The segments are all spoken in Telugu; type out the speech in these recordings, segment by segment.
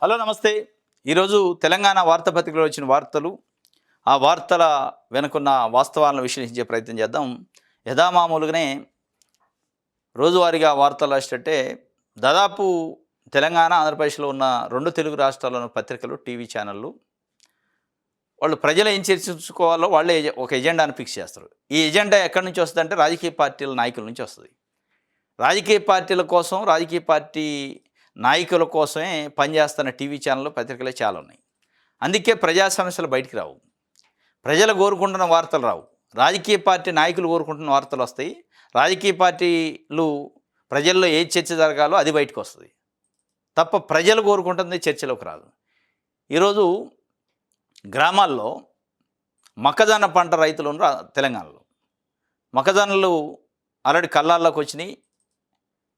హలో నమస్తే. ఈరోజు తెలంగాణ వార్తాపత్రికలో వచ్చిన వార్తలు, ఆ వార్తల వెనుకున్న వాస్తవాలను విశ్లేషించే ప్రయత్నం చేద్దాం. యథామామూలుగానే రోజువారీగా వార్తలు రాసేటట్టే దాదాపు తెలంగాణ, ఆంధ్రప్రదేశ్లో ఉన్న 2 తెలుగు రాష్ట్రాల్లోని పత్రికలు, టీవీ ఛానళ్ళు వాళ్ళు ప్రజలు ఏం చర్చించుకోవాలో వాళ్ళే ఒక ఎజెండాను ఫిక్స్ చేస్తారు. ఈ ఎజెండా ఎక్కడి నుంచి వస్తుందంటే రాజకీయ పార్టీల నాయకుల నుంచి వస్తుంది. రాజకీయ పార్టీల కోసం, రాజకీయ పార్టీ నాయకుల కోసమే పనిచేస్తున్న టీవీ ఛానళ్ళు, పత్రికలే చాలా ఉన్నాయి. అందుకే ప్రజా సమస్యలు బయటికి రావు, ప్రజలు కోరుకుంటున్న వార్తలు రావు. రాజకీయ పార్టీ నాయకులు కోరుకుంటున్న వార్తలు వస్తాయి. రాజకీయ పార్టీలు ప్రజల్లో ఏ చర్చ జరగాలో అది బయటకు వస్తుంది తప్ప ప్రజలు కోరుకుంటుంది చర్చలోకి రాదు. ఈరోజు గ్రామాల్లో మొక్కజొన్న పంట రైతులు ఉన్నారు తెలంగాణలో. మొక్కజొన్నలు ఆల్రెడీ కళ్ళాల్లోకి వచ్చినాయి.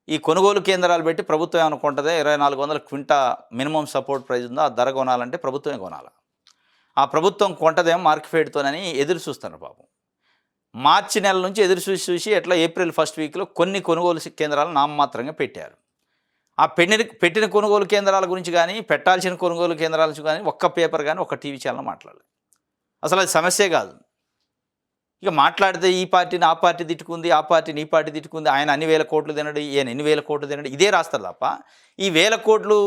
ఈ కొనుగోలు కేంద్రాలు పెట్టి ప్రభుత్వం ఏమనుకుంటుంది, 2400 క్వింటా మినిమం సపోర్ట్ ప్రైస్ ఉందో ఆ ధర కొనాలంటే ప్రభుత్వమే కొనాలి. ఆ ప్రభుత్వం కొంటదేమో మార్కెట్తోనని ఎదురు చూస్తున్నారు పాపం. మార్చి నెల నుంచి ఎదురు చూసి ఎట్లా ఏప్రిల్ ఫస్ట్ వీక్లో కొన్ని కొనుగోలు కేంద్రాలు నామమాత్రంగా పెట్టారు. ఆ పెట్టిన కొనుగోలు కేంద్రాల గురించి కానీ, పెట్టాల్సిన కొనుగోలు కేంద్రాల గురించి కానీ ఒక్క పేపర్ కానీ ఒక్క టీవీ ఛానల్ మాట్లాడలేదు. అసలు అది సమస్యే కాదు. ఇక మాట్లాడితే ఈ పార్టీని ఆ పార్టీ తిట్టుకుంది, ఆ పార్టీని ఈ పార్టీ తిట్టుకుంది, ఆయన అన్ని వేల కోట్లు తినడు, ఈయన ఎన్ని వేల కోట్లు తినడు, ఇదే రాస్తారు తప్ప ఈ వేల కోట్లు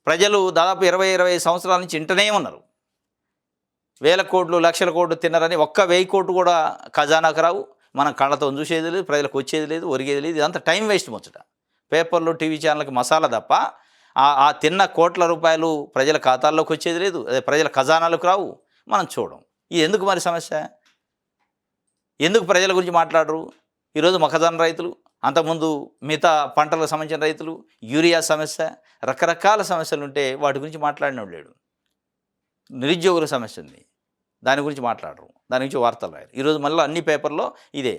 ప్రజలు దాదాపు 20 సంవత్సరాల నుంచి ఇంటనే ఉన్నారు. వేల కోట్లు, లక్షల కోట్లు తిన్నారని ఒక్క 1000 కోట్లు కూడా ఖజానాకు రావు. మనం కళ్ళతో చూసేది లేదు, ప్రజలకు వచ్చేది లేదు, ఒరిగేది లేదు. ఇదంతా టైం వేస్ట్ ముచ్చట. పేపర్లు, టీవీ ఛానల్కి మసాలా తప్ప ఆ తిన్న కోట్ల రూపాయలు ప్రజల ఖాతాల్లోకి వచ్చేది లేదు, అదే ప్రజల ఖజానాలకు రావు, మనం చూడం. ఇది ఎందుకు మరి సమస్య? ఎందుకు ప్రజల గురించి మాట్లాడరు? ఈరోజు మొక్కజొన్న రైతులు, అంతకుముందు మిగతా పంటలకు సంబంధించిన రైతులు, యూరియా సమస్య, రకరకాల సమస్యలు ఉంటే వాటి గురించి మాట్లాడినోడు లేడు. నిరుద్యోగుల సమస్య ఉంది, దాని గురించి మాట్లాడరు, దాని గురించి వార్తలు రాయరు. ఈరోజు మళ్ళీ అన్ని పేపర్లో ఇదే.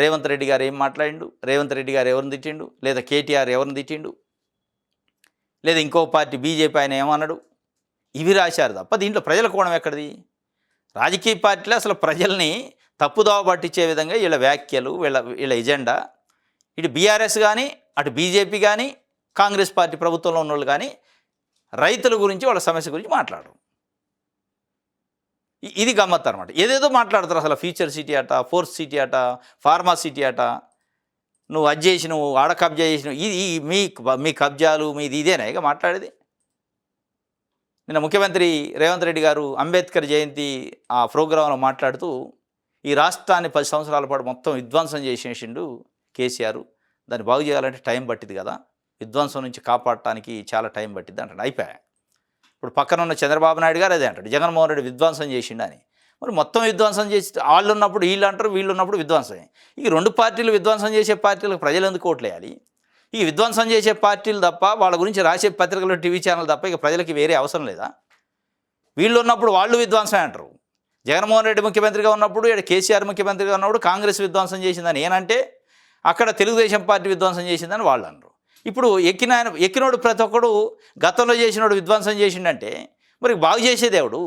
రేవంత్ రెడ్డి గారు ఏం మాట్లాడిండు, రేవంత్ రెడ్డి గారు ఎవరిని తిట్టిండు, లేదా కేటీఆర్ ఎవరిని తిట్టిండు, లేదా ఇంకో పార్టీ బీజేపీ ఆయన ఏమన్నాడు, ఇవి రాశారు తప్ప దీంట్లో ప్రజల కోణం ఎక్కడిది? రాజకీయ పార్టీలు అసలు ప్రజల్ని తప్పుదోవ పట్టించే విధంగా వీళ్ళ వ్యాఖ్యలు, వీళ్ళ ఎజెండా. ఇటు బీఆర్ఎస్ కానీ, అటు బీజేపీ కానీ, కాంగ్రెస్ పార్టీ ప్రభుత్వంలో ఉన్న వాళ్ళు కానీ రైతుల గురించి, వాళ్ళ సమస్య గురించి మాట్లాడరు. ఇది గమ్మత్తు అనమాట. ఏదేదో మాట్లాడతారు. అసలు ఫ్యూచర్ సిటీ అట, ఫోర్త్ సిటీ అట, ఫార్మా సిటీ అట, నువ్వు అది చేసి, నువ్వు ఆడ కబ్జా చేసినావు, ఇది మీ కబ్జాలు మీది ఇదేనా ఇక మాట్లాడేది? నిన్న ముఖ్యమంత్రి రేవంత్ రెడ్డి గారు అంబేద్కర్ జయంతి ఆ ప్రోగ్రాంలో మాట్లాడుతూ ఈ రాష్ట్రాన్ని 10 సంవత్సరాల పాటు మొత్తం విధ్వంసం చేసేసిండు కేసీఆర్, దాన్ని బాగు చేయాలంటే టైం పట్టింది కదా, విధ్వంసం నుంచి కాపాడటానికి చాలా టైం పట్టింది అంటాడు. అయిపోయా. ఇప్పుడు పక్కన ఉన్న చంద్రబాబు నాయుడు గారు అదే అంటాడు, జగన్మోహన్ రెడ్డి విధ్వంసం చేసిండు అని. మరి మొత్తం విధ్వంసం చేసి వాళ్ళు ఉన్నప్పుడు వీళ్ళు అంటారు, వీళ్ళు ఉన్నప్పుడు విధ్వంసమే. ఈ 2 పార్టీలు విధ్వంసం చేసే పార్టీలకు ప్రజలు ఎందుకు ఓట్లేయాలి? ఈ విధ్వంసం చేసే పార్టీలు తప్ప, వాళ్ళ గురించి రాసే పత్రికలు, టీవీ ఛానల్ తప్ప ఇక ప్రజలకి వేరే అవసరం లేదా? వీళ్ళు ఉన్నప్పుడు వాళ్ళు విధ్వంసం అంటారు. జగన్మోహన్ రెడ్డి ముఖ్యమంత్రిగా ఉన్నప్పుడు, ఇక్కడ కేసీఆర్ ముఖ్యమంత్రిగా ఉన్నప్పుడు కాంగ్రెస్ విధ్వంసం చేసిందని నేనంటే, అక్కడ తెలుగుదేశం పార్టీ విధ్వంసం చేసిందని వాళ్ళు అన్నారు. ఇప్పుడు ఎక్కినోడు ప్రతి ఒక్కడు గతంలో చేసినోడు విధ్వంసం చేసిండంటే మరి బాగు చేసేదేవుడు?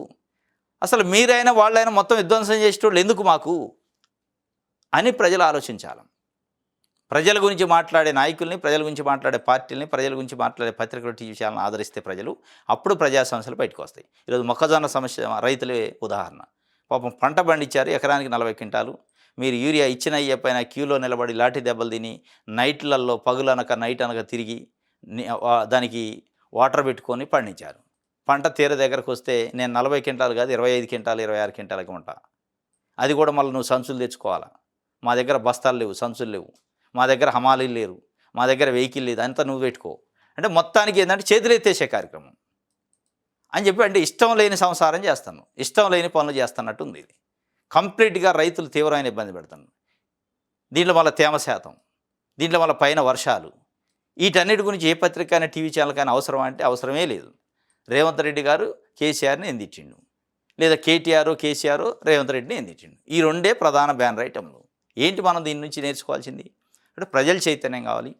అసలు మీరైనా వాళ్ళైనా మొత్తం విధ్వంసం చేసేటోళ్ళు ఎందుకు మాకు అని ప్రజలు ఆలోచించాలి. ప్రజల గురించి మాట్లాడే నాయకుల్ని, ప్రజల గురించి మాట్లాడే పార్టీలని, ప్రజల గురించి మాట్లాడే పత్రికలు, టీవీ ఛానల్ ఆదరిస్తే ప్రజలు, అప్పుడు ప్రజా సమస్యలు బయటకు వస్తాయి. ఈరోజు మొక్కజొన్న సమస్య రైతులే ఉదాహరణ. పాపం పంట పండించారు, ఎకరానికి 40 క్వింటాలు. మీరు యూరియా ఇచ్చిన ఇయ్యపైన క్యూలో నిలబడి లాఠీ దెబ్బలు తిని, నైట్లలో పగులనక నైట్ అనక తిరిగి దానికి వాటర్ పెట్టుకొని పండించారు. పంట తీర దగ్గరకు వస్తే నేను 40 క్వింటాలు కాదు 25 క్వింటాలు, 26 క్వింటాలకి ఉంటా. అది కూడా మళ్ళీ నువ్వు సంచులు తెచ్చుకోవాలా. మా దగ్గర బస్తాలు లేవు, సంచులు లేవు, మా దగ్గర హమాలీలు లేరు, మా దగ్గర వెహికల్ లేదు, అంతా నువ్వు పెట్టుకో అంటే మొత్తానికి ఏంటంటే చేతులు ఎత్తేసే కార్యక్రమం అని చెప్పి, అంటే ఇష్టం లేని సంసారం చేస్తాను, ఇష్టం లేని పనులు చేస్తున్నట్టు ఉంది. ఇది కంప్లీట్గా రైతులు తీవ్రమైన ఇబ్బంది పెడతాను. దీంట్లో మళ్ళీ తేమ శాతం, దీంట్లో మళ్ళీ పైన వర్షాలు, వీటన్నిటి గురించి ఏ పత్రిక అయినా, టీవీ ఛానల్ కానీ అవసరం అంటే అవసరమే లేదు. రేవంత్ రెడ్డి గారు కేసీఆర్ని ఎందిచ్చిండు, లేదా కేసీఆర్ రేవంత్ రెడ్డిని ఎందిచ్చిండు. ఈ 2 ప్రధాన బ్యానర్ ఐటమ్లు. ఏంటి మనం దీని నుంచి నేర్చుకోవాల్సింది? అంటే ప్రజల చైతన్యం కావాలి.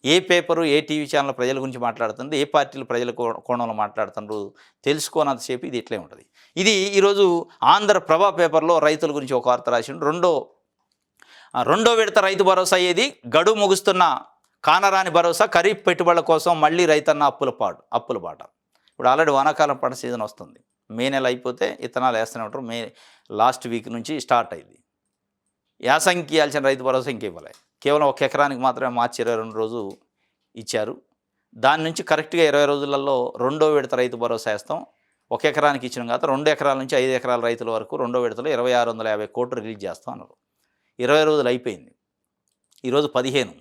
ఏ పేపరు, ఏ టీవీ ఛానల్ ప్రజల గురించి మాట్లాడుతుంది, ఏ పార్టీలు ప్రజల కోణంలో మాట్లాడుతున్నారు తెలుసుకోనంతసేపు ఇది ఇట్లే ఉంటుంది. ఇది ఈరోజు ఆంధ్రప్రభ పేపర్లో రైతుల గురించి ఒక వార్త రాసిండు. రెండో విడత రైతు భరోసా ఏది, గడువు ముగుస్తున్న కానరాని భరోసా, ఖరీఫ్ పెట్టుబడుల కోసం మళ్లీ రైతన్న అప్పుల బాట. ఇప్పుడు ఆల్రెడీ వానాకాలం పంట సీజన్ వస్తుంది. మే నెల అయిపోతే విత్తనాలు వేస్తూనే ఉంటారు. మే లాస్ట్ వీక్ నుంచి స్టార్ట్ అయింది. యాసంగికి ఇవ్వాల్సిన రైతు భరోసా ఇంక ఇవ్వలే. కేవలం 1 ఎకరానికి మాత్రమే మార్చి 22 రోజు ఇచ్చారు. దాని నుంచి కరెక్ట్గా 20 రోజులలో రెండో విడత రైతు భరోసా వేస్తాం. 1 ఎకరానికి ఇచ్చిన తర్వాత 2 ఎకరాల నుంచి 5 ఎకరాల రైతుల వరకు రెండో విడతలో 2650 కోట్లు రిలీజ్ చేస్తాం అన్నారు. 20 రోజులు అయిపోయింది. ఈరోజు 15,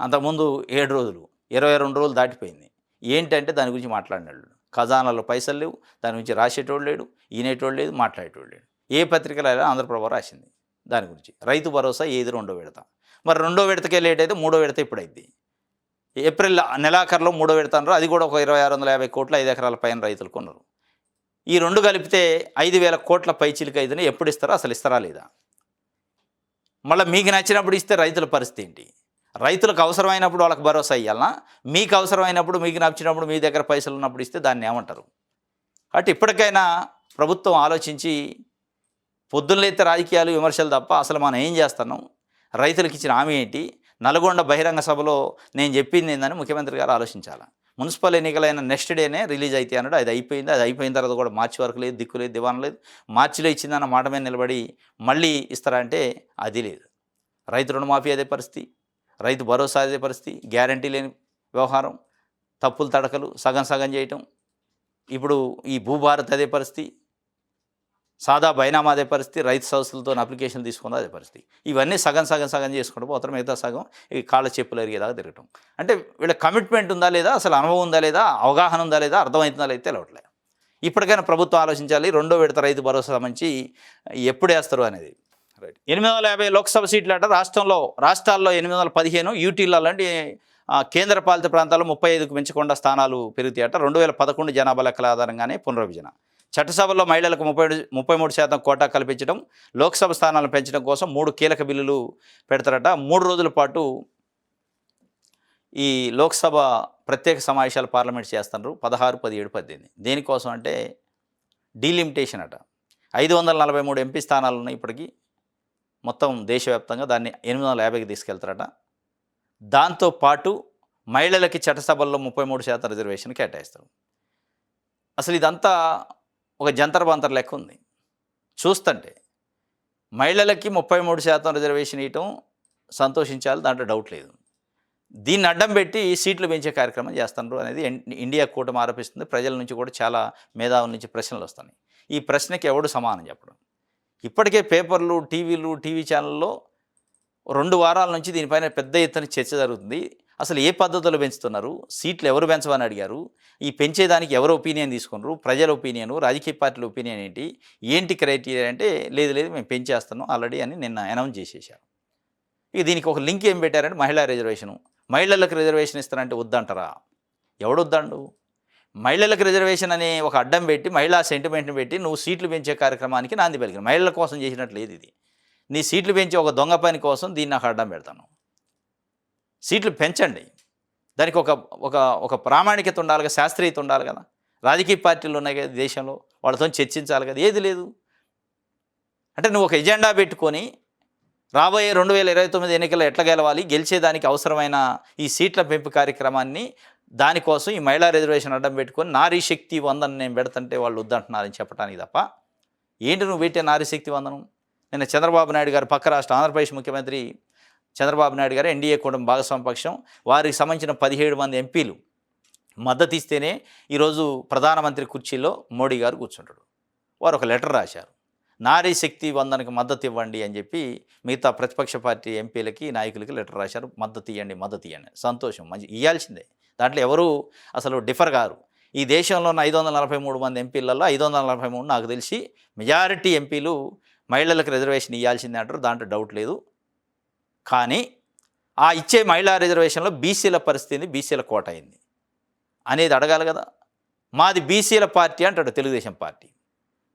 అంతకుముందు 7 రోజులు, 22 రోజులు దాటిపోయింది. ఏంటంటే దాని గురించి మాట్లాడినాడు. ఖజానాలో పైసలు లేవు, దాని గురించి రాసేటోడు లేడు, ఈనేటోడు లేదు, మాట్లాడేటోడు లేడు. ఏ పత్రికలో అయినా ఆంధ్రప్రభ రాసింది దాని గురించి. రైతు భరోసా ఏది రెండో విడత. మరి రెండో విడతకే లేట్ అయితే మూడో విడత ఎప్పుడైంది? ఏప్రిల్ నెలాఖరులో మూడో విడత అన్నారు. అది కూడా ఒక 2650 కోట్లు 5 ఎకరాల పైన రైతులు కొన్నారు. ఈ రెండు కలిపితే 5000 కోట్ల పైచిలిక అయితేనే ఎప్పుడు ఇస్తారో అసలు ఇస్తారా లేదా? మళ్ళీ మీకు నచ్చినప్పుడు ఇస్తే రైతుల పరిస్థితి ఏంటి? రైతులకు అవసరమైనప్పుడు వాళ్ళకి భరోసా ఇవ్వాలన్నా, మీకు అవసరమైనప్పుడు మీకు నచ్చినప్పుడు మీ దగ్గర పైసలు ఉన్నప్పుడు ఇస్తే దాన్ని ఏమంటారు? కాబట్టి ఇప్పటికైనా ప్రభుత్వం ఆలోచించి, పొద్దున్నలైతే రాజకీయాలు విమర్శలు తప్ప అసలు మనం ఏం చేస్తున్నాం, రైతులకు ఇచ్చిన హామీ ఏంటి, నల్గొండ బహిరంగ సభలో నేను చెప్పింది ఏందని ముఖ్యమంత్రి గారు ఆలోచించాలి. మున్సిపల్ ఎన్నికలైన నెక్స్ట్ డేనే రిలీజ్ అయితే అన్నాడు. అది అయిపోయింది. అది అయిపోయిన తర్వాత కూడా మార్చి వరకు లేదు, దిక్కు లేదు, దివానం లేదు. మార్చిలో ఇచ్చిందన్న మాట మీద నిలబడి మళ్ళీ ఇస్తారంటే అది లేదు. రైతు రుణమాఫీ అదే పరిస్థితి, రైతు భరోసా అదే పరిస్థితి, గ్యారంటీ లేని వ్యవహారం, తప్పులు తడకలు, సగం సగం చేయటం. ఇప్పుడు ఈ భూభారత్ అదే పరిస్థితి, సాదా బైనామా అదే పరిస్థితి, రైతు సంస్థలతో అప్లికేషన్ తీసుకుందా అదే పరిస్థితి. ఇవన్నీ సగం సగం సగం చేసుకుంటూ పోతారు. మిగతా సగం ఈ కాళ్ళ చెప్పులు ఎరిగేదాకా తిరగటం. అంటే వీళ్ళ కమిట్మెంట్ ఉందా లేదా, అసలు అనుభవం ఉందా లేదా, అవగాహన ఉందా లేదా, అర్థమవుతుందా లేదా తెలవట్లేదు. ఇప్పటికైనా ప్రభుత్వం ఆలోచించాలి. రెండో విడత రైతు భరోసా సంబంధించి ఎప్పుడు వేస్తారు అనేది. రైట్. 850 లోక్సభ సీట్లు అట రాష్ట్రాల్లో 815, యూటీల్లో లాంటి కేంద్ర పాలిత ప్రాంతాల్లో 35కు మించకుండా స్థానాలు పెరుగుతాయట. 2011 జనాభా లెక్కల ఆధారంగానే పునర్విభజన. చట్టసభలో మహిళలకు 33% కోటా కల్పించడం, లోక్సభ స్థానాలను పెంచడం కోసం 3 కీలక బిల్లులు పెడతారట. 3 రోజుల పాటు ఈ లోక్సభ ప్రత్యేక సమావేశాలు పార్లమెంట్ చేస్తున్నారు. 16, 17, 18. దేనికోసం అంటే డీలిమిటేషన్ అట. 543 ఎంపీ స్థానాలు ఉన్నాయి ఇప్పటికీ మొత్తం దేశవ్యాప్తంగా. దాన్ని 850కి తీసుకెళ్తారట. దాంతోపాటు మహిళలకి చట్టసభల్లో 33% రిజర్వేషన్ కేటాయిస్తారు. అసలు ఇదంతా ఒక జంతర్ బంతర్ లెక్క ఉంది చూస్తుంటే. మహిళలకి 33% రిజర్వేషన్ ఇవ్వటం సంతోషించాలి, దాంట్లో డౌట్ లేదు. దీన్ని అడ్డం పెట్టి సీట్లు పెంచే కార్యక్రమం చేస్తున్నారు అనేది ఇండియా కూటమి ఆరోపిస్తుంది. ప్రజల నుంచి కూడా చాలా మేధావుల నుంచి ప్రశ్నలు వస్తున్నాయి. ఈ ప్రశ్నకి ఎవడు సమానం చెప్పడం? ఇప్పటికే పేపర్లు, టీవీ ఛానల్లో 2 వారాల నుంచి దీనిపైన పెద్ద ఎత్తున చర్చ జరుగుతుంది. అసలు ఏ పద్ధతిలో పెంచుతున్నారు, సీట్లు ఎవరు పెంచమని అడిగారు, ఈ పెంచేదానికి ఎవరు ఒపీనియన్ తీసుకున్నారు, ప్రజల ఒపీనియను, రాజకీయ పార్టీల ఒపీనియన్ ఏంటి క్రైటీరియా అంటే లేదు మేము పెంచేస్తున్నాం ఆల్రెడీ అని నిన్న అనౌన్స్ చేసేసారు. ఇక దీనికి ఒక లింక్ ఏం పెట్టారంటే మహిళా రిజర్వేషను. మహిళలకు రిజర్వేషన్ ఇస్తారంటే వద్దంటారా? ఎవడు వద్దండు? మహిళలకు రిజర్వేషన్ అనే ఒక అడ్డం పెట్టి, మహిళా సెంటిమెంట్ని పెట్టి నువ్వు సీట్లు పెంచే కార్యక్రమానికి నాంది పలికిన. మహిళల కోసం చేసినట్లు లేదు ఇది. నీ సీట్లు పెంచే ఒక దొంగ పని కోసం దీన్ని నాకు అడ్డం పెడతాను. సీట్లు పెంచండి, దానికి ఒక ప్రామాణికత ఉండాలి కదా, శాస్త్రీయత ఉండాలి కదా. రాజకీయ పార్టీలు ఉన్నాయి కదా దేశంలో, వాళ్ళతో చర్చించాలి కదా. ఏది లేదు. అంటే నువ్వు ఒక ఎజెండా పెట్టుకొని రాబోయే 2029 ఎన్నికల్లో ఎట్లా గెలవాలి, గెలిచేదానికి అవసరమైన ఈ సీట్ల పెంపు కార్యక్రమాన్ని దానికోసం ఈ మహిళా రిజర్వేషన్ అడ్డం పెట్టుకొని నారీ శక్తి వందనం నేను పెడతంటే వాళ్ళు వద్దంటున్నారని చెప్పడానికి తప్ప ఏంటి నువ్వు పెట్టే నారీ శక్తి వందనం? నిన్న చంద్రబాబు నాయుడు గారు, పక్క రాష్ట్ర ఆంధ్రప్రదేశ్ ముఖ్యమంత్రి చంద్రబాబు నాయుడు గారు ఎన్డీఏ కూటమి భాగస్వామ్య పక్షం వారికి సంబంధించిన 17 మంది ఎంపీలు మద్దతు ఇస్తేనే ఈరోజు ప్రధానమంత్రి కుర్చీలో మోడీ గారు కూర్చుంటాడు. వారు ఒక లెటర్ రాశారు, నారీ శక్తి వందనకి మద్దతు ఇవ్వండి అని చెప్పి మిగతా ప్రతిపక్ష పార్టీ ఎంపీలకి, నాయకులకి లెటర్ రాశారు. మద్దతు ఇవ్వండి. సంతోషం, మంచి ఇవ్వాల్సిందే. దాంట్లో ఎవరు అసలు డిఫర్ గారు. ఈ దేశంలో ఉన్న 543 మంది ఎంపీలలో 543 నాకు తెలిసి మెజారిటీ ఎంపీలు మహిళలకు రిజర్వేషన్ ఇవ్వాల్సిందే అంటారు. దాంట్లో డౌట్ లేదు. కానీ ఆ ఇచ్చే మహిళా రిజర్వేషన్లో బీసీల పరిస్థితి, బీసీల కోట అయింది అనేది అడగాలి కదా. మాది బీసీల పార్టీ అంటాడు తెలుగుదేశం పార్టీ.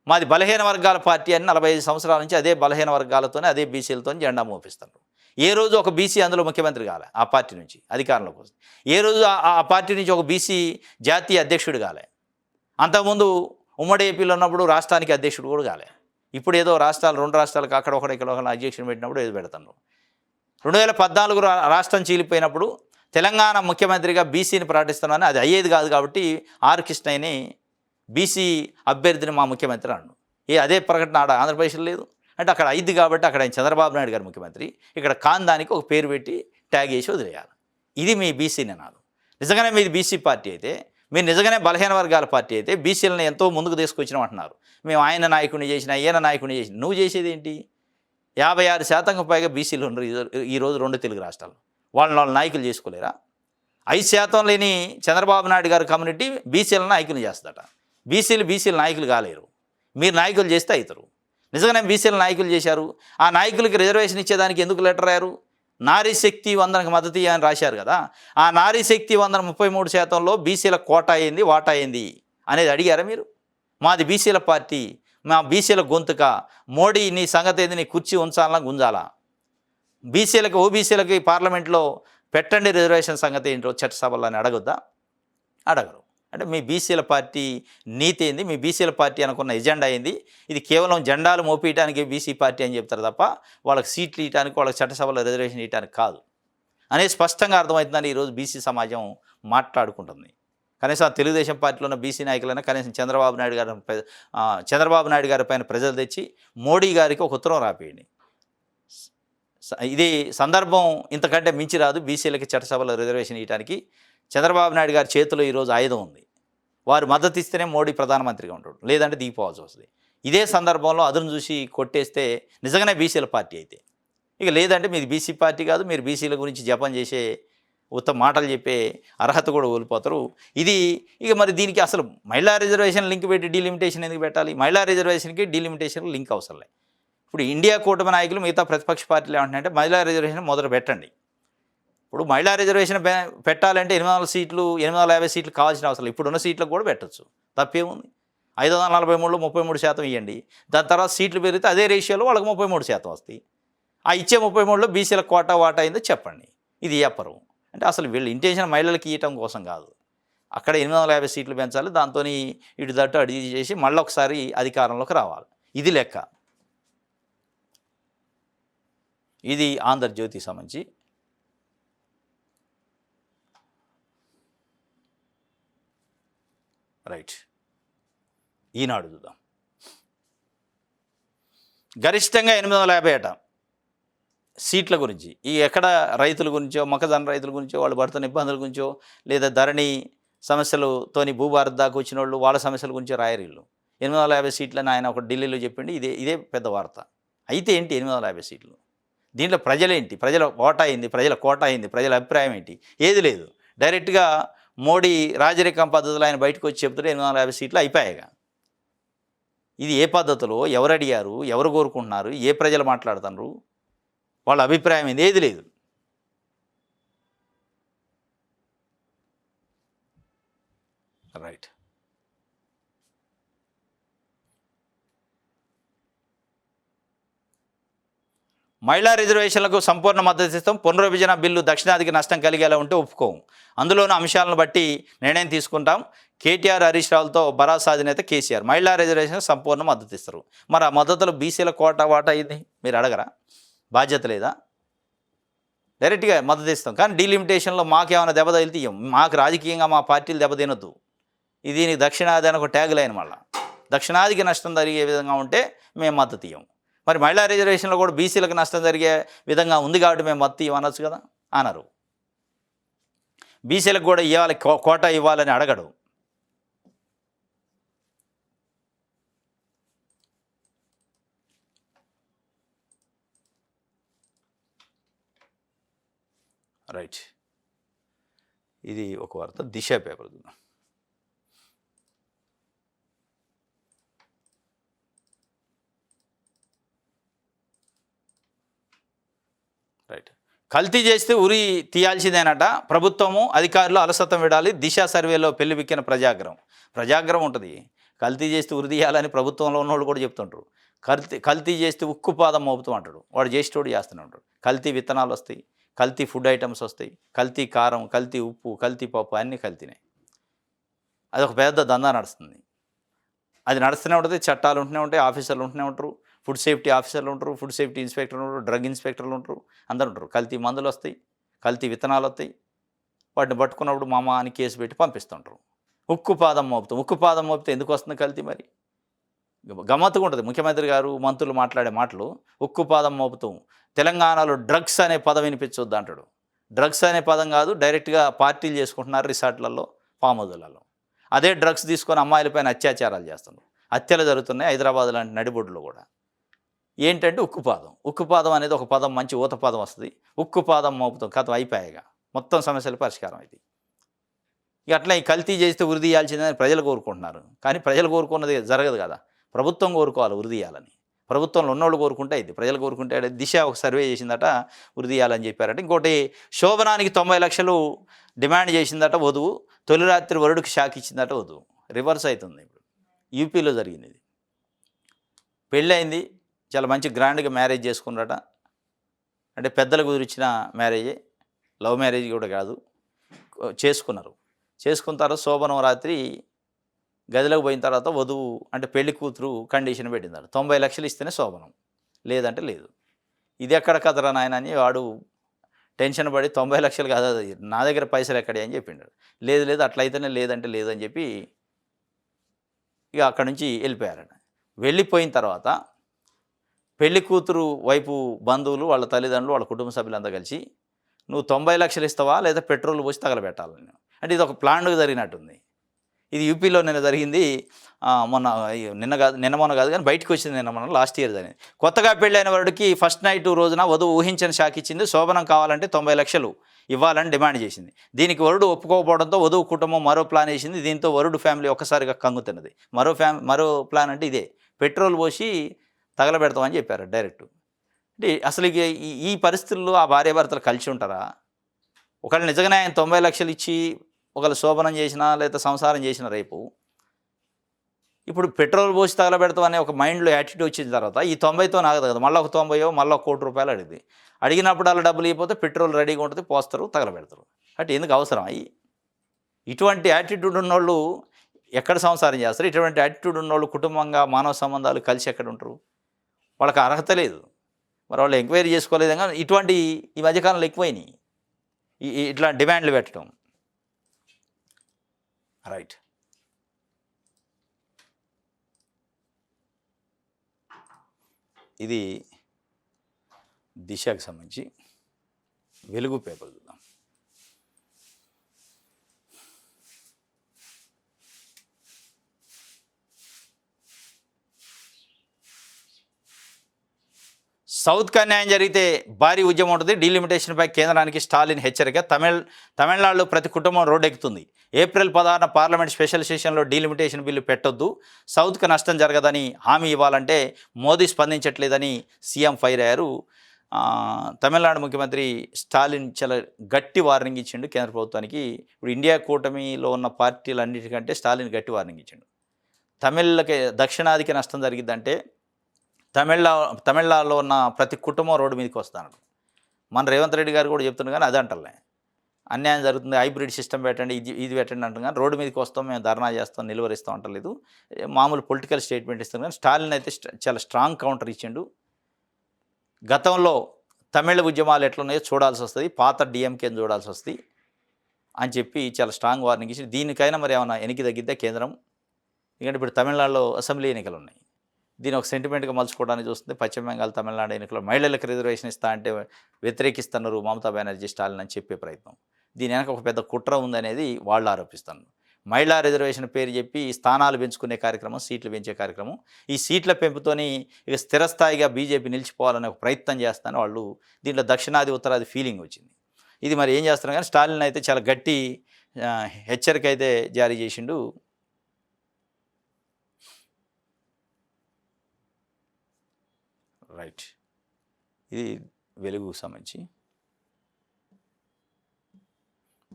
మాది బలహీన వర్గాల పార్టీ అని 45 సంవత్సరాల నుంచి అదే బలహీన వర్గాలతోనే, అదే బీసీలతో జెండా మోపిస్తారు. ఏ రోజు ఒక బీసీ అందులో ముఖ్యమంత్రి కాలే ఆ పార్టీ నుంచి అధికారంలోకి వస్తుంది. ఏ రోజు ఆ పార్టీ నుంచి ఒక బీసీ జాతీయ అధ్యక్షుడు కాలే. అంతకుముందు ఉమ్మడి ఏపీలో ఉన్నప్పుడు రాష్ట్రానికి అధ్యక్షుడు కూడా కాలే. ఇప్పుడు ఏదో రాష్ట్రాలు, 2 రాష్ట్రాలకు అక్కడ ఒకటి అధ్యక్షుడు పెట్టినప్పుడు ఏదో పెడతాను. 2014 రాష్ట్రం చీలిపోయినప్పుడు తెలంగాణ ముఖ్యమంత్రిగా బీసీని ప్రకటిస్తున్నాను, అది అయ్యేది కాదు కాబట్టి ఆర్ కృష్ణయ్యని బీసీ అభ్యర్థిని మా ముఖ్యమంత్రి అన్నాడు. అదే ప్రకటన ఆడ ఆంధ్రప్రదేశ్లో లేదు. అంటే అక్కడ అయింది కాబట్టి అక్కడ ఆయన చంద్రబాబు నాయుడు గారు ముఖ్యమంత్రి, ఇక్కడ కాన్ దానికి ఒక పేరు పెట్టి ట్యాగ్ చేసి వదిలేయాలి. ఇది మీ బీసీ నినాదం. నిజంగానే మీది బీసీ పార్టీ అయితే, మీరు నిజంగానే బలహీన వర్గాల పార్టీ అయితే బీసీలను ఎంతో ముందుకు తీసుకొచ్చినాం అంటున్నారు. మేము ఆయన నాయకుడిని చేసినా ఈయన నాయకుడిని చేసిన, నువ్వు చేసేది ఏంటి? 56% పైగా బీసీలు ఉన్నారు ఈరోజు 2 తెలుగు రాష్ట్రాలు. వాళ్ళ నాయకులు చేసుకోలేరా? 5% లేని చంద్రబాబు నాయుడు గారి కమ్యూనిటీ బీసీల నాయకులు చేస్తాట. బీసీల నాయకులు కాలేరు. మీరు నాయకులు చేస్తే అవుతారు. నిజంగానే బీసీల నాయకులు చేశారు. ఆ నాయకులకి రిజర్వేషన్ ఇచ్చేదానికి ఎందుకు లెటర్ రాయారు? నారీ శక్తి వందనకు మద్దతు అని రాశారు కదా. ఆ నారీ శక్తి వందన 33%లో బీసీల కోటా అయింది, వాటా అయింది అనేది అడిగారా మీరు? మాది బీసీల పార్టీ, మా బీసీల గొంతుక, మోడీ నీ సంగతి ఏది, నీ కుర్చీ ఉంచాలా గుంజాలా? బీసీలకి ఓబీసీలకి పార్లమెంట్లో పెట్టండి రిజర్వేషన్ సంగతి ఏంటో చట్టసభలో అని అడగొద్దా? అడగరు. అంటే మీ బీసీల పార్టీ నీతి ఏంది? మీ బీసీల పార్టీ అనుకున్న ఎజెండా అయింది. ఇది కేవలం జెండాలు మోపించడానికి బీసీ పార్టీ అని చెప్తారు తప్ప వాళ్ళకి సీట్లు ఇవ్వడానికి, వాళ్ళకి చట్టసభలో రిజర్వేషన్ ఇవ్వడానికి కాదు అనేది స్పష్టంగా అర్థమవుతుందని ఈరోజు బీసీ సమాజం మాట్లాడుకుంటుంది. కనీసం ఆ తెలుగుదేశం పార్టీలో ఉన్న బీసీ నాయకులైనా కనీసం చంద్రబాబు నాయుడు గారి పైన ప్రజలు తెచ్చి మోడీ గారికి ఒక ఉత్తరం రాపేయండి. ఇది సందర్భం ఇంతకంటే మించి రాదు. బీసీలకి చట్టసభలో రిజర్వేషన్ ఇవ్వడానికి చంద్రబాబు నాయుడు గారి చేతిలో ఈరోజు ఆయుధం ఉంది. వారు మద్దతు ఇస్తేనే మోడీ ప్రధానమంత్రిగా ఉంటాడు, లేదంటే దిగిపోవాల్సి వస్తుంది. ఇదే సందర్భంలో అదును చూసి కొట్టేస్తే నిజంగానే బీసీల పార్టీ అయితే, ఇక లేదంటే మీది బీసీ పార్టీ కాదు. మీరు బీసీల గురించి జపం చేసే ఉత్తమ మాటలు చెప్పే అర్హత కూడా కోల్పోతారు. ఇది ఇక మరి దీనికి అసలు మహిళా రిజర్వేషన్ లింక్ పెట్టి డీలిమిటేషన్ ఎందుకు పెట్టాలి? మహిళా రిజర్వేషన్కి డీలిమిటేషన్ లింక్ అవసరం లేదు. ఇప్పుడు ఇండియా కూటమి నాయకులు మిగతా ప్రతిపక్ష పార్టీలు ఏమంటున్నాయంటే మహిళా రిజర్వేషన్ మొదలు పెట్టండి. ఇప్పుడు మహిళా రిజర్వేషన్ పెట్టాలంటే 850 సీట్లు కావాల్సిన అవసరం లేదు. ఇప్పుడున్న సీట్లకు కూడా పెట్టచ్చు, తప్పేముంది? 543లో 33% ఇవ్వండి. దాని తర్వాత సీట్లు పెరిగితే అదే రేషియోలో వాళ్ళకి 33% వస్తాయి. ఆ ఇచ్చే 33లో బీసీల కోటా వాటా అయిందో చెప్పండి. ఇది చెప్పరు. అంటే అసలు వీళ్ళు ఇంటెన్షన్ మహిళలకి ఇవ్వటం కోసం కాదు. అక్కడ 850 సీట్లు పెంచాలి, దాంతో ఇటు దట్టు అడిగి చేసి మళ్ళీ ఒకసారి అధికారంలోకి రావాలి. ఇది లెక్క. ఇది ఆంధ్రజ్యోతికి సంబంధించి. రైట్, ఈనాడు చూద్దాం. గరిష్టంగా 850 అట సీట్ల గురించి. ఈ ఎక్కడ రైతుల గురించో, మొక్కజొన్న రైతుల గురించో, వాళ్ళు పడుతున్న ఇబ్బందుల గురించో, లేదా ధరణి సమస్యలతోని భూభారత్ దాకా వచ్చిన వాళ్ళు వాళ్ళ సమస్యల గురించో రాయరు వీళ్ళు. 850 సీట్లని ఆయన ఒక ఢిల్లీలో చెప్పిండి. ఇదే పెద్ద వార్త. అయితే ఏంటి 850 సీట్లు? దీంట్లో ప్రజలేంటి? ప్రజల ఓటా అయింది, ప్రజల కోటా అయింది, ప్రజల అభిప్రాయం ఏంటి? ఏది లేదు. డైరెక్ట్గా మోడీ రాజరికం పద్ధతిలో ఆయన బయటకు వచ్చి చెప్తుంటే 850 సీట్లు అయిపోయాయిగా. ఇది ఏ పద్ధతిలో, ఎవరు అడిగారు, ఎవరు కోరుకుంటున్నారు, ఏ ప్రజలు మాట్లాడుతున్నారు, వాళ్ళ అభిప్రాయం ఏంది? ఏది లేదు. రైట్, మహిళా రిజర్వేషన్లకు సంపూర్ణ మద్దతు ఇస్తాం. పునర్విభజన బిల్లు దక్షిణాదికి నష్టం కలిగేలా ఉంటే ఒప్పుకోం. అందులోని అంశాలను బట్టి నిర్ణయం తీసుకుంటాం. కేటీఆర్, హరీష్ రావులతో భరాసా అధినేత కేసీఆర్ మహిళా రిజర్వేషన్ సంపూర్ణ మద్దతు ఇస్తారు. మరి ఆ మద్దతులో బీసీల కోటా వాటా అయింది మీరు అడగరా? బాధ్యత లేదా? డైరెక్ట్గా మద్దతు ఇస్తాం, కానీ డీలిమిటేషన్లో మాకేమైనా దెబ్బ తగిలితే ఇయ్యం. మాకు రాజకీయంగా మా పార్టీలు దెబ్బ తినొద్దు. ఇది దీనికి దక్షిణాది అని ఒక ట్యాగ్ లైన్. మళ్ళీ దక్షిణాదికి నష్టం జరిగే విధంగా ఉంటే మేము మద్దతు ఇయ్యం. మరి మహిళా రిజర్వేషన్లో కూడా బీసీలకు నష్టం జరిగే విధంగా ఉంది కాబట్టి మేము మద్దతు ఇవ్వనొచ్చు కదా అన్నారు. బీసీలకు కూడా ఇవ్వాలి, కోటా ఇవ్వాలని అడగడు. రైట్, ఇది ఒక వార్త. దిశ పేపర్ చూద్దాం. రైట్, కల్తీ చేస్తే ఉరి తీయాల్సిందేనట. ప్రభుత్వము అధికారులు అలసత్వం విడాలి. దిశ సర్వేలో పెళ్లిబిక్కిన ప్రజాగ్రహం ఉంటుంది. కల్తీ చేస్తే ఉరి తీయాలని ప్రభుత్వంలో ఉన్నవాళ్ళు కూడా చెప్తుంటారు. కల్తీ చేస్తే ఉక్కుపాదం మోపుతూ అంటాడు. వాడు చేసేటోడు చేస్తూనే ఉంటాడు. కల్తీ విత్తనాలు వస్తాయి, కల్తీ ఫుడ్ ఐటమ్స్ వస్తాయి, కల్తీ కారం, కల్తీ ఉప్పు, కల్తీ పప్పు అన్నీ కల్తీనే. అదొక పెద్ద దందా నడుస్తుంది. అది నడుస్తూనే ఉంటుంది. చట్టాలు ఉంటూనే ఉంటాయి, ఆఫీసర్లు ఉంటూనే ఉంటారు, ఫుడ్ సేఫ్టీ ఆఫీసర్లు ఉంటారు, ఫుడ్ సేఫ్టీ ఇన్స్పెక్టర్లు ఉంటారు, డ్రగ్ ఇన్స్పెక్టర్లు ఉంటారు, అందరు ఉంటారు. కల్తీ మందులు వస్తాయి, కల్తీ విత్తనాలు వస్తాయి, వాటిని పట్టుకున్నప్పుడు మామ అని కేసు పెట్టి పంపిస్తుంటారు. ఉక్కుపాదం మోపితే ఎందుకు వస్తుంది కల్తీ మరి? గమ్మత్తుగా ఉంటుంది ముఖ్యమంత్రి గారు మంత్రులు మాట్లాడే మాటలు. ఉక్కుపాదం మోపుతాం, తెలంగాణలో డ్రగ్స్ అనే పదం వినిపించొద్దు అంటాడు. డ్రగ్స్ అనే పదం కాదు, డైరెక్ట్గా పార్టీలు చేసుకుంటున్నారు రిసార్ట్లలో, ఫామ్ హౌజులలో. అదే డ్రగ్స్ తీసుకొని అమ్మాయిలపైన అత్యాచారాలు చేస్తున్నారు. హత్యలు జరుగుతున్నాయి హైదరాబాద్ లాంటి నడిబొడ్డులో కూడా. ఏంటంటే ఉక్కుపాదం అనేది ఒక పదం, మంచి ఊత పదం వస్తుంది. ఉక్కుపాదం మోపుతాం, కథ అయిపోయాయిగా, మొత్తం సమస్యల పరిష్కారం అయితే. ఇక అట్లా ఈ కల్తీ చేస్తే ఉరి తీయాల్సిందని ప్రజలు కోరుకుంటున్నారు. కానీ ప్రజలు కోరుకున్నది జరగదు కదా, ప్రభుత్వం కోరుకోవాలి ఉరి తీయాలని. ప్రభుత్వంలో ఉన్నోళ్ళు కోరుకుంటే ఇది, ప్రజలు కోరుకుంటే దిశ ఒక సర్వే చేసిందట, ఉరి తీయాలని చెప్పారట. ఇంకోటి, శోభనానికి 90 లక్షలు డిమాండ్ చేసిందట వధువు, తొలి రాత్రి వరుడికి షాక్ ఇచ్చిందట వధువు. రివర్స్ అవుతుంది ఇప్పుడు. యూపీలో జరిగింది ఇది. పెళ్ళయింది, చాలా మంచి గ్రాండ్గా మ్యారేజ్ చేసుకున్నారట. అంటే పెద్దల కుదిరిచ్చిన మ్యారేజే, లవ్ మ్యారేజ్ కూడా కాదు, చేసుకున్నారు. చేసుకున్న తర్వాత శోభనం రాత్రి గదిలోకి పోయిన తర్వాత వధువు అంటే పెళ్లి కూతురు కండిషన్ పెట్టిందాడు, 90 లక్షలు ఇస్తేనే శోభనం, లేదంటే లేదు. ఇది ఎక్కడ కదరా నాయన అని వాడు టెన్షన్ పడి 90 లక్షలు కాదు అది, నా దగ్గర పైసలు ఎక్కడే అని చెప్పిండు. లేదు అట్లయితేనే లేదంటే లేదని చెప్పి ఇక అక్కడి నుంచి వెళ్ళిపోయారట. వెళ్ళిపోయిన తర్వాత పెళ్లి కూతురు వైపు బంధువులు, వాళ్ళ తల్లిదండ్రులు, వాళ్ళ కుటుంబ సభ్యులంతా కలిసి, నువ్వు 90 లక్షలు ఇస్తావా లేదా పెట్రోల్ పోసి తగలబెట్టాలని. అంటే ఇది ఒక ప్లాన్గా జరిగినట్టుంది. ఇది యూపీలో నిన్న జరిగింది. నిన్న మొన్న కాదు కానీ బయటకు వచ్చింది నిన్న మొన్న, లాస్ట్ ఇయర్ జరిగింది. కొత్తగా పెళ్ళైన వాడికి ఫస్ట్ నైట్ రోజున వధువు ఊహించని షాక్ ఇచ్చింది. శోభనం కావాలంటే 90 లక్షలు ఇవ్వాలని డిమాండ్ చేసింది. దీనికి వరుడు ఒప్పుకోకపోవడంతో వధువు కుటుంబం మరో ప్లాన్ వేసింది. దీంతో వరుడు ఫ్యామిలీ ఒక్కసారిగా కంగుతున్నది. మరో ప్లాన్ అంటే ఇదే, పెట్రోల్ పోసి తగలబెడతామని చెప్పారు డైరెక్ట్. అంటే అసలు ఈ పరిస్థితుల్లో ఆ భార్యాభర్తలు కలిసి ఉంటారా? ఒకవేళ నిజంగానే ఆయన 90 లక్షలు ఇచ్చి ఒకవేళ శోభనం చేసినా లేదా సంసారం చేసిన రేపు, ఇప్పుడు పెట్రోల్ పోసి తగలబెడతాం అనే ఒక మైండ్లో యాటిట్యూడ్ వచ్చిన తర్వాత ఈ 90తో నాగదు కదా, మళ్ళీ ఒక 90 మళ్ళీ ఒక ₹1,00,00,000 అడిగింది. అడిగినప్పుడు అలా డబ్బులు ఇవ్వకపోతే పెట్రోల్ రెడీగా ఉంటుంది, పోస్తారు, తగలబెడతారు. అంటే ఎందుకు అవసరం అయ్యి? ఇటువంటి యాటిట్యూడ్ ఉన్నోళ్ళు ఎక్కడ సంసారం చేస్తారు? ఇటువంటి యాటిట్యూడ్ ఉన్నోళ్ళు కుటుంబంగా మానవ సంబంధాలు కలిసి ఎక్కడ ఉంటారు? వాళ్ళకి అర్హత లేదు. మరి వాళ్ళు ఎంక్వైరీ చేసుకోలేదు. కానీ ఇటువంటి ఈ మధ్యకాలంలో ఎక్కువైనాయి ఇట్లా డిమాండ్లు పెట్టడం. రైట్, ఇది దిశకు సంబంధించి. వెలుగు పేపర్ చూద్దాం. సౌత్కి అన్యాయం జరిగితే భారీ ఉద్యమం ఉంటుంది, డీలిమిటేషన్పై కేంద్రానికి స్టాలిన్ హెచ్చరిక. తమిళనాడులో ప్రతి కుటుంబం రోడ్డెక్కుతుంది. ఏప్రిల్ 16న పార్లమెంట్ స్పెషల్ సెషన్లో డీలిమిటేషన్ బిల్లు పెట్టొద్దు, సౌత్కి నష్టం జరగదని హామీ ఇవ్వాలంటే మోదీ స్పందించట్లేదని సీఎం ఫైర్ అయ్యారు. తమిళనాడు ముఖ్యమంత్రి స్టాలిన్ చాలా గట్టి వార్నింగ్ ఇచ్చిండు కేంద్ర ప్రభుత్వానికి. ఇప్పుడు ఇండియా కూటమిలో ఉన్న పార్టీలన్నిటికంటే స్టాలిన్ గట్టి వార్నింగ్ ఇచ్చిండు. తమిళకి దక్షిణాదికి నష్టం జరిగిద్దంటే తమిళనాడులో ఉన్న ప్రతి కుటుంబం రోడ్డు మీదకి వస్తాను. మన రేవంత్ రెడ్డి గారు కూడా చెప్తున్నారు కానీ అదే అంటలే, అన్యాయం జరుగుతుంది, హైబ్రిడ్ సిస్టమ్ పెట్టండి, ఇది పెట్టండి అంటాం. కానీ రోడ్డు మీదకి వస్తాం, మేము ధర్నా చేస్తాం, నిలువరిస్తాం అంటలేదు. మామూలు పొలిటికల్ స్టేట్మెంట్ ఇస్తాం. కానీ స్టాలిన్ అయితే చాలా స్ట్రాంగ్ కౌంటర్ ఇచ్చిండు. గతంలో తమిళ ఉద్యమాలు ఎట్లున్నాయో చూడాల్సి వస్తుంది, పాత డిఎంకేని చూడాల్సి వస్తుంది అని చెప్పి చాలా స్ట్రాంగ్ వార్నింగ్ ఇచ్చి, దీనికైనా మరి ఏమైనా వెనక్కి తగ్గిద్దా కేంద్రం? ఎందుకంటే ఇప్పుడు తమిళనాడులో అసెంబ్లీ ఎన్నికలు ఉన్నాయి, దీని ఒక సెంటిమెంట్గా మలుచుకోవడానికి చూస్తుంది. పశ్చిమ బెంగాల్ తమిళనాడు ఎన్నికల్లో మహిళలకు రిజర్వేషన్ ఇస్తా అంటే వ్యతిరేకిస్తున్నారు మమతా బెనర్జీ, స్టాలిన్ అని చెప్పే ప్రయత్నం. దీని వెనక ఒక పెద్ద కుట్ర ఉందనేది వాళ్ళు ఆరోపిస్తున్నారు. మహిళా రిజర్వేషన్ పేరు చెప్పి స్థానాలు పెంచుకునే కార్యక్రమం, సీట్లు పెంచే కార్యక్రమం, ఈ సీట్ల పెంపుతోని ఇక స్థిరస్థాయిగా బీజేపీ నిలిచిపోవాలనే ఒక ప్రయత్నం చేస్తాను వాళ్ళు. దీంట్లో దక్షిణాది ఉత్తరాది ఫీలింగ్ వచ్చింది. ఇది మరి ఏం చేస్తున్నారు కానీ స్టాలిన్ అయితే చాలా గట్టి హెచ్చరిక అయితే జారీ చేసిండు. రైట్, ఇది వెలుగుకు సంబంధించి.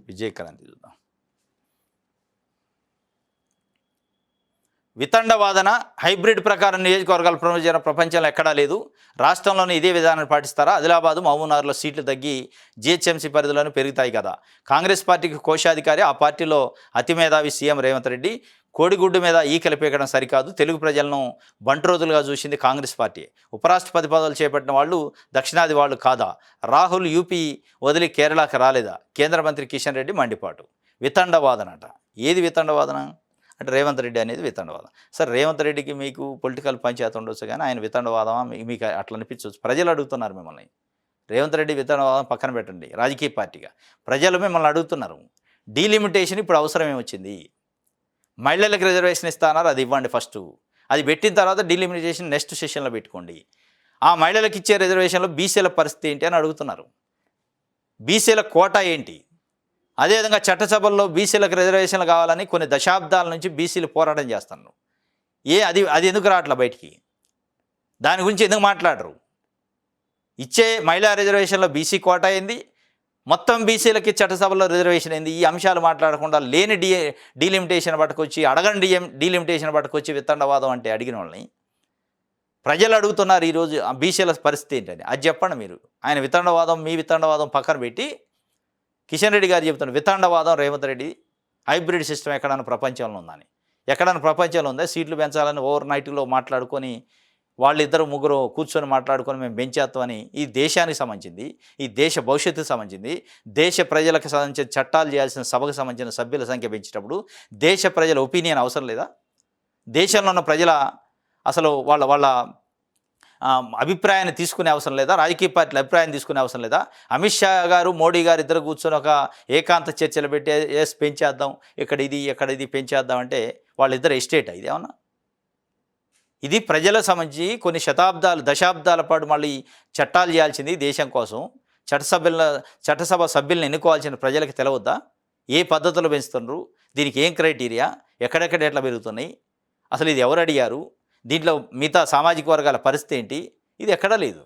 విజయక్రాంతి చూద్దాం. వితండవాదన హైబ్రిడ్ ప్రకారం నియోజకవర్గాల పునర్విభజన ప్రపంచంలో ఎక్కడా లేదు. రాష్ట్రంలోని ఇదే విధానాన్ని పాటిస్తారా? ఆదిలాబాదు, మహబూబ్నగర్లో సీట్లు తగ్గి జీహెచ్ఎంసీ పరిధిలోనే పెరుగుతాయి కదా. కాంగ్రెస్ పార్టీకి కోశాధికారి, ఆ పార్టీలో అతి మేధావి సీఎం రేవంత్ రెడ్డి. కోడిగుడ్డు మీద ఈకలు పీకడం సరికాదు. తెలుగు ప్రజలను బంట్రోతులుగా చూసింది కాంగ్రెస్ పార్టీ. ఉపరాష్ట్రపతి పదవులు చేపట్టిన వాళ్ళు దక్షిణాది వాళ్ళు కాదా? రాహుల్ యూపీ వదిలి కేరళకు రాలేదా? కేంద్ర మంత్రి కిషన్ రెడ్డి మండిపాటు. వితండవాదన అట. ఏది వితండవాదన అంటే రేవంత్ రెడ్డి అనేది వితండవాదం. సార్ రేవంత్ రెడ్డికి మీకు పొలిటికల్ పంచాయతీ ఉండొచ్చు, కానీ ఆయన వితండవాదమా మీకు అట్లా అనిపించవచ్చు. ప్రజలు అడుగుతున్నారు మిమ్మల్ని. రేవంత్ రెడ్డి వితండవాదం పక్కన పెట్టండి, రాజకీయ పార్టీగా ప్రజలు మిమ్మల్ని అడుగుతున్నారు. డీలిమిటేషన్ ఇప్పుడు అవసరం ఏమొచ్చింది? మహిళలకు రిజర్వేషన్ ఇస్తాన్నారు, అది ఇవ్వండి ఫస్ట్. అది పెట్టిన తర్వాత డీలిమిటేషన్ నెక్స్ట్ సెషన్లో పెట్టుకోండి. ఆ మహిళలకు ఇచ్చే రిజర్వేషన్లో బీసీల పరిస్థితి ఏంటి అని అడుగుతున్నారు. బీసీల కోటా ఏంటి? అదేవిధంగా చట్టసభల్లో బీసీలకు రిజర్వేషన్లు కావాలని కొన్ని దశాబ్దాల నుంచి బీసీలు పోరాటం చేస్తున్నారు. అది ఎందుకు రావట్లే బయటికి? దాని గురించి ఎందుకు మాట్లాడరు? ఇచ్చే మహిళా రిజర్వేషన్లో బీసీ కోటా ఏంది, మొత్తం బీసీలకి చట్టసభలో రిజర్వేషన్ ఏంది? ఈ అంశాలు మాట్లాడకుండా లేని డీలిమిటేషన్ పట్టుకొచ్చి, అడగని డీలిమిటేషన్ పట్టుకొచ్చి వితండవాదం అంటే అడిగిన వాళ్ళని ప్రజలు అడుగుతున్నారు ఈరోజు ఆ బీసీల పరిస్థితి ఏంటని. అది చెప్పండి మీరు. ఆయన వితండవాదం మీ వితండవాదం పక్కన పెట్టి కిషన్ రెడ్డి గారు చెబుతున్నారు వితండవాదం రేవంత్ రెడ్డి హైబ్రిడ్ సిస్టమ్ ఎక్కడైనా ప్రపంచంలో ఉందని. ఎక్కడైనా ప్రపంచంలో ఉందా? సీట్లు పెంచాలని ఓవర్ నైట్లో మాట్లాడుకొని వాళ్ళిద్దరు ముగ్గురు కూర్చొని మాట్లాడుకొని మేము పెంచేస్తామని. ఈ దేశానికి సంబంధించింది, ఈ దేశ భవిష్యత్తుకు సంబంధించింది, దేశ ప్రజలకు సంబంధించిన చట్టాలు చేయాల్సిన సభకు సంబంధించిన సభ్యుల సంఖ్య పెంచేటప్పుడు దేశ ప్రజల ఒపీనియన్ అవసరం లేదా? దేశంలో ఉన్న ప్రజల అసలు వాళ్ళ అభిప్రాయాన్ని తీసుకునే అవసరం లేదా? రాజకీయ పార్టీల అభిప్రాయం తీసుకునే అవసరం లేదా? అమిత్ షా గారు మోడీ గారు ఇద్దరు కూర్చొని ఒక ఏకాంత చర్చలు పెట్టి పెంచేద్దాం, ఎక్కడ ఇది పెంచేద్దాం అంటే వాళ్ళిద్దరు ఎస్టేట్ ఇది ఏమన్నా? ఇది ప్రజల సంబంధించి కొన్ని దశాబ్దాల పాటు మళ్ళీ చట్టాలు చేయాల్సింది దేశం కోసం. చట్టసభ సభ్యులను ఎన్నుకోవాల్సిన ప్రజలకు తెలవద్దా? ఏ పద్ధతులు పెంచుతున్నారు, దీనికి ఏం క్రైటీరియా, ఎక్కడెక్కడ ఎట్లా పెరుగుతున్నాయి, అసలు ఇది ఎవరు అడిగారు, దీంట్లో మిగతా సామాజిక వర్గాల పరిస్థితి ఏంటి? ఇది ఎక్కడా లేదు.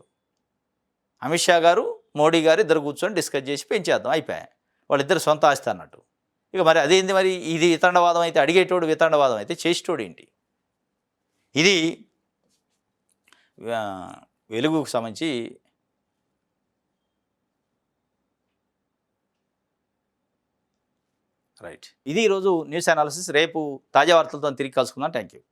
అమిత్ షా గారు మోడీ గారు ఇద్దరు కూర్చొని డిస్కస్ చేసి పెంచేద్దాం, అయిపోయాయి. వాళ్ళిద్దరు సొంత ఆస్తి అన్నట్టు. ఇక మరి అదేంది? మరి ఇది వితండవాదం అయితే, అడిగేటోడు వితండవాదం అయితే చేసేటోడు ఏంటి? ఇది వెలుగుకు సంబంధించి రైట్. ఇది ఈరోజు న్యూస్ అనాలిసిస్. రేపు తాజా వార్తలతో తిరిగి కలుసుకుందాం. Thank you.